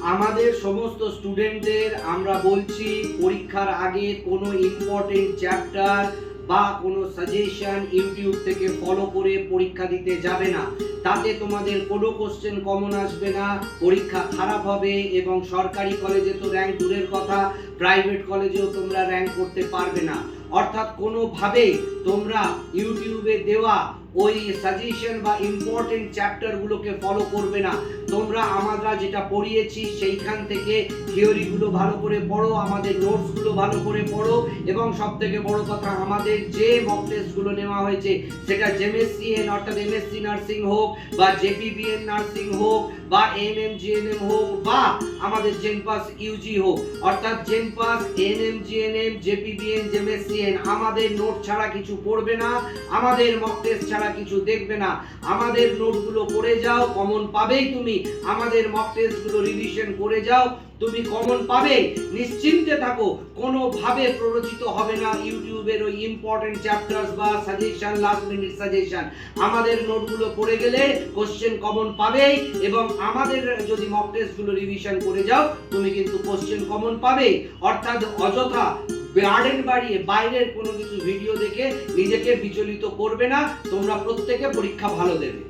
আমাদের সমস্ত স্টুডেন্টদের আমরা বলছি পরীক্ষার আগে কোনো ইম্পর্টেন্ট চ্যাপ্টার বা কোনো সাজেশন ইউটিউব থেকে ফলো করে পরীক্ষা দিতে যাবে না। তাতে তোমাদের কোনো কোশ্চেন কমন আসবে না, পরীক্ষা খারাপ হবে এবং সরকারি কলেজে তো র্যাঙ্ক দূরের কথা, প্রাইভেট কলেজেও তোমরা র্যাঙ্ক করতে পারবে না। অর্থাৎ কোনোভাবেই তোমরা ইউটিউবে দেওয়া ওই সাজেশন বা ইম্পর্টেন্ট চ্যাপ্টারগুলোকে ফলো করবে না। তোমরা আমরা যেটা পড়িয়েছি সেইখান থেকে থিওরিগুলো ভালো করে পড়ো, আমাদের নোটসগুলো ভালো করে পড়ো এবং সবথেকে বড় কথা আমাদের যে মক টেস্টগুলো নেওয়া হয়েছে সেটা জেএমএসসিএন অর্থাৎ এমএসসি নার্সিং হোক বা জেপিবিএন নার্সিং হোক বা এএনএম জিএনএম হোক বা আমাদের জেনপাস ইউজি হোক, অর্থাৎ জেনপাস এএনএম জিএনএম জেপিবিএন জেএমএসসিএন আমাদের নোট ছাড়া কিছু পড়বে না, আমাদের মক টেস্ট ছাড়া কিছু দেখবে না। আমাদের নোটগুলো পড়ে যাও, কমন পাবেই তুমি। আমাদের মক টেস্টগুলো রিভিশন করে যাও, তুমি কমন পাবে, নিশ্চিন্তে থাকো। কোনোভাবে প্ররোচিত হবে না ইউটিউবের ওই ইম্পর্টেন্ট চ্যাপ্টারস বা সাজেশন, লাস্ট মিনিট সাজেশন। আমাদের নোটগুলো পড়ে গেলে কোশ্চেন কমন পাবেই এবং আমাদের যদি মক টেস্টগুলো রিভিশন করে যাও তুমি কিন্তু কোশ্চেন কমন পাবে। অর্থাৎ অযথা বার্ডেন বাড়িয়ে বাইরের কোনো কিছু ভিডিও দেখে নিজেকে বিচলিত করবে না। তোমরা প্রত্যেকে পরীক্ষা ভালো দেবে।